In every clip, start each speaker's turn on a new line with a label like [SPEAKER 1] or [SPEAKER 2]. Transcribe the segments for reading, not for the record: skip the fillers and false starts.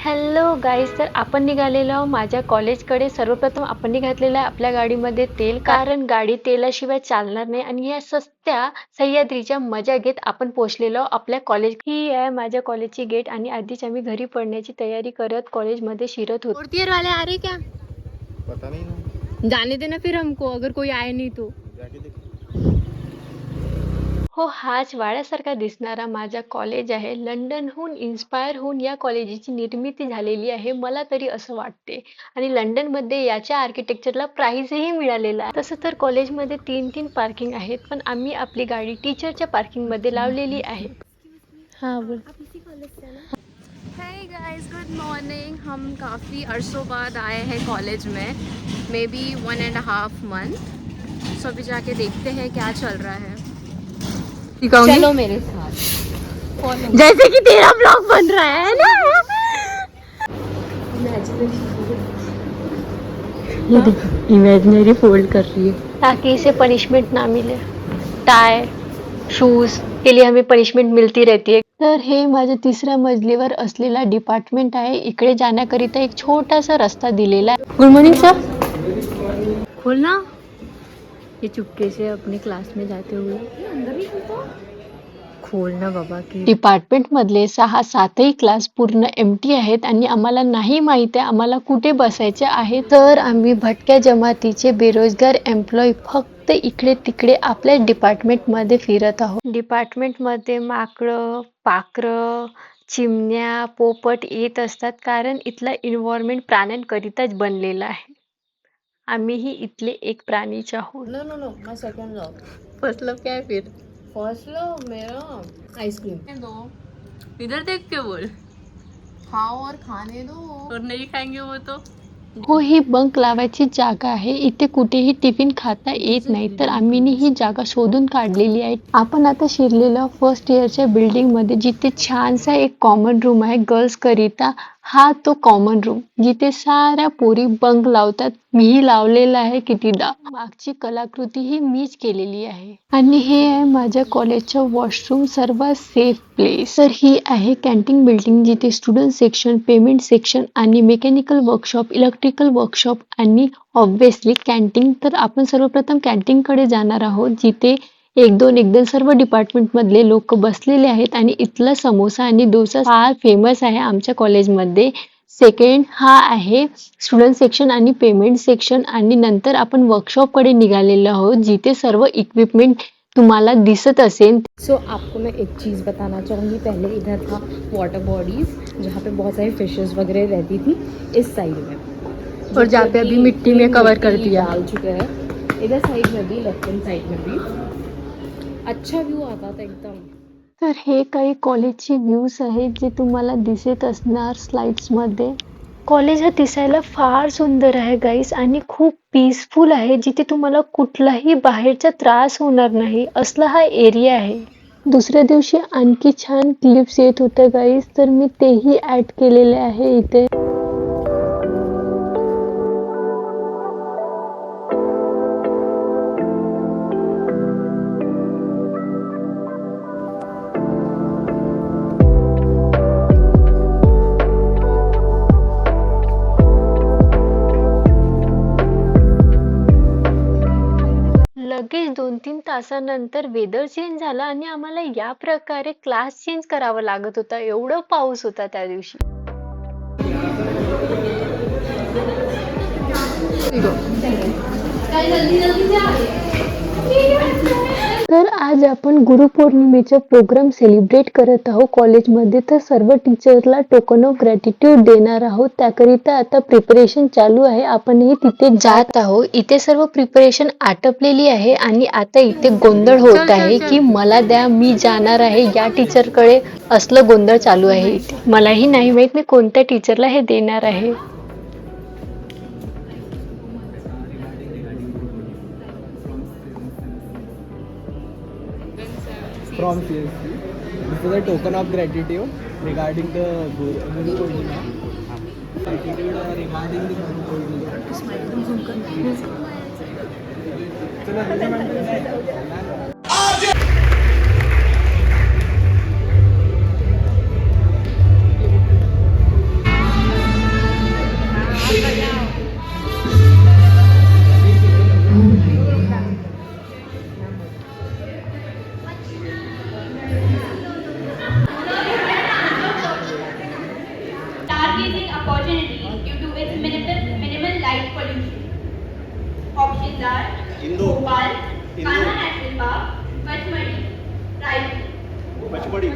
[SPEAKER 1] Hello guys, तर आपण निघालेलो आहोत माझ्या कॉलेजकडे. सर्वप्रथम आपण घातलेलं आहे आपल्या गाडीमध्ये तेल, कारण गाडी तेलाशिवाय चालणार नाही. आणि या सस्त्या सह्याद्रीच्या मजा घेत आपण पोहोचलेलो आहोत आपल्या कॉलेज. ही आहे माझ्या कॉलेजची गेट आणि आधीच आम्ही घरी पडण्याची तयारी करत कॉलेजमध्ये शिरत होतो.
[SPEAKER 2] फोर्थ ईयर वाले आ रहे क्या?
[SPEAKER 3] पता नहीं ना,
[SPEAKER 2] जाने देना फिर हमको, अगर कोई आए नहीं तो.
[SPEAKER 3] जाके देख.
[SPEAKER 1] हो, हाच वाड्यासारखा दिसणारा माझा कॉलेज आहे. लंडनहून इन्स्पायर होऊन या कॉलेजची निर्मिती झालेली आहे, मला तरी असं वाटते. आणि लंडनमध्ये याच्या आर्किटेक्चरला प्राइजही मिळालेला आहे. तसं तर कॉलेजमध्ये 3-3 पार्किंग आहेत, पण आम्ही आपली गाडी टीचरच्या पार्किंगमध्ये लावलेली आहे.
[SPEAKER 2] हाँ बोल. Hey guys, good morning. हम काफ़ी अरसों बाद आए हैं कॉलेज में, मे बी 1.5 month. सो अभी जाके देखते हैं क्या चल रहा है. चलो मेरे साथ, जैसे कि तेरा ब्लॉग बन रहा है ना. ये देख, इमेजिनरी फोल्ड कर रही है
[SPEAKER 1] ताकि इसे पनिशमेंट ना मिले. टाय शूज के लिए हमें पनिशमेंट मिलती रहती है. तर हे माझ्या 3ऱ्या मजलीवर असलेला डिपार्टमेंट आहे. इकडे जाण्याकरिता एक छोटासा रस्ता दिलेला आहे.
[SPEAKER 2] Good morning sir. खोलना. ये चुपके से अपने क्लास में जाते हुए खोलना बाबा की.
[SPEAKER 1] डिपार्टमेंट मधले 6-7ही क्लास पूर्ण एम्प्टी आहेत आणि आम्हाला नाही माहिती आहे आम्हाला कुठे बसायचे आहे. तर आम्ही भटक्या जमातीचे बेरोजगार एम्प्लॉई फक्त इकडे तिकडे आपल्या डिपार्टमेंट मध्ये फिरत आहोत. डिपार्टमेंट मध्ये माकडं, पाखरं, चिमण्या, पोपट येत असतात, कारण इथला एन्व्हायरमेंट प्राण्यांकरिताच बनलेला आहे. आम्हीही इथले एक प्राणीच आहोत.
[SPEAKER 2] नो नो नो, माय सेकंड लव.
[SPEAKER 1] फर्स्ट लव क्या है फिर?
[SPEAKER 2] फर्स्ट लव मेरा आइसक्रीम दो.
[SPEAKER 4] इधर देख के बोल,
[SPEAKER 2] खाओ और खाने दो.
[SPEAKER 4] और नहीं खाएंगे वो तो.
[SPEAKER 1] हो, ही बंक लावायची जागा आहे. इथे कुठेही टिफिन खाता येत नाही, तर आम्हीनी ही जागा शोधून काढलेली आहे. आपण आता शिरलेलो फर्स्ट इयरच्या बिल्डिंग मध्ये, जिथे छानसा एक कॉमन रूम आहे गर्ल्स करिता. हा तो कॉमन रूम जिथे साऱ्या पोरी बंक लावतात. मीही लावलेला आहे कितीदा. मागची कलाकृती ही मीच केलेली आहे. आणि हे आहे माझ्या कॉलेजचं वॉशरूम, सर्वात सेफ प्लेस. तर ही आहे कॅन्टीन बिल्डिंग, जिथे स्टुडंट सेक्शन, पेमेंट सेक्शन आणि मेकॅनिकल वर्कशॉप, इलेक्ट्रिकल वर्कशॉप आणि ऑब्व्हियसली कॅन्टीन. तर आपण सर्वप्रथम कॅन्टीन कडे जाणार आहोत, जिथे एक दोन सर्व डिपार्टमेंट मधले लोक बसलेले आहेत. आणि इथला समोसा आणि डोसा फार फेमस आहे आमच्या कॉलेजमध्ये. सेकंड हा आहे स्टुडंट सेक्शन आणि पेमेंट सेक्शन. आणि नंतर आपण वर्कशॉप कडे निघालेलो आहोत, जिथे सर्व इक्विपमेंट तुम्हाला दिसत असेल.
[SPEAKER 2] सो आपको मैं एक चीज़ बताना चाहूँगी. पहले इधर था वाटर बॉडीज़, जहाँ पे बहुत सारी फिशेस वगैरह रहती थी इस साइड में,
[SPEAKER 1] और जहाँ पे अभी मिट्टी में कवर कर दिया.
[SPEAKER 2] डाल चुके हैं. इधर साइड में भी, लेफ्ट हैंड साइड में भी अच्छा व्यू आता था एकदम.
[SPEAKER 1] तर हे काही कॉलेजचे व्ह्यूज आहेत, जे तुम्हाला दिसत असणार स्लाइड्स मध्ये. कॉलेज हा दिसायला फार सुंदर आहे गाईस, आणि खूप पीसफुल आहे, जिथे तुम्हाला कुठलाही बाहेरचा त्रास होणार नाही असला हा एरिया आहे. दुसऱ्या दिवशी आणखी छान क्लिप्स येत होत्या गाईस, तर मी तेही ऍड केलेले आहे इथे. लगेच 2-3 तासानंतर वेदर चेंज झाला आणि आम्हाला या प्रकारे क्लास चेंज करावा लागत होता. एवढं पाऊस होता त्या दिवशी. तर आज आपण गुरुपौर्णिमेचा प्रोग्राम सेलिब्रेट करत आहोत कॉलेजमध्ये. तर सर्व टीचरला टोकन ऑफ ग्रॅटिट्यूड देणार आहोत. त्याकरिता आता प्रिपरेशन चालू आहे. आपणही तिथे जात आहोत. इथे सर्व प्रिपरेशन आटपलेली आहे आणि आता इथे गोंधळ होत आहे की मला द्या, मी जाणार आहे या टीचरकडे. असलं गोंधळ चालू आहे इथे. मलाही नाही माहित मी कोणत्या टीचरला हे देणार आहे.
[SPEAKER 3] From CSC. This is a token of gratitude regarding the Guru Purnima. Gratitude regarding the Guru Purnima.
[SPEAKER 5] stargazing opportunities due to its minimal light pollution. Options are Bhopal, Kanha National Park, Pachmadi, Raipur.
[SPEAKER 6] Pachmarhi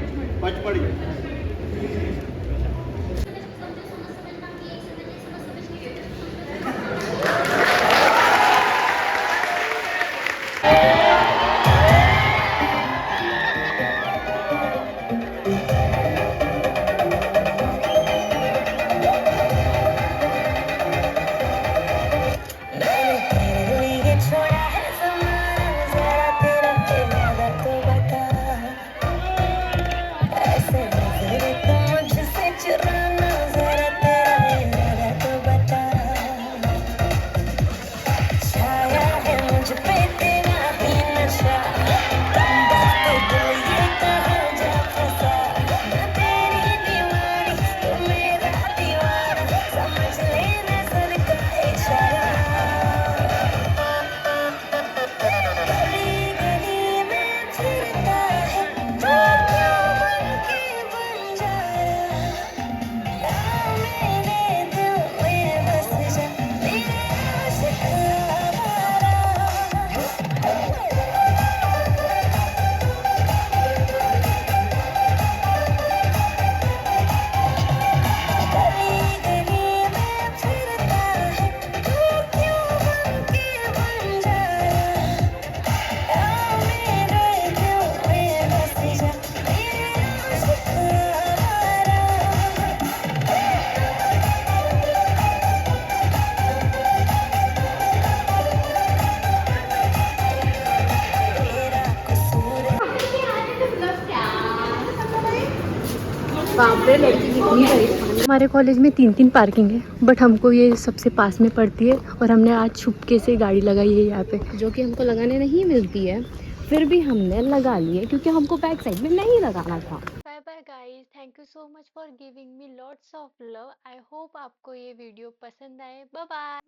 [SPEAKER 1] हमारे college में 3 parking है, but हमको ये सबसे pass में पड़ती है और हमने आज छुपके से गाड़ी लगाई है यहाँ पे,
[SPEAKER 2] जो कि हमको लगाने नहीं मिलती है, फिर भी हमने लगा लिए क्योंकि हमको बैक साइड में नहीं लगाना था।
[SPEAKER 1] Bye bye guys, thank you so much for giving me lots of love. I hope आपको ये वीडियो पसंद आए। Bye bye.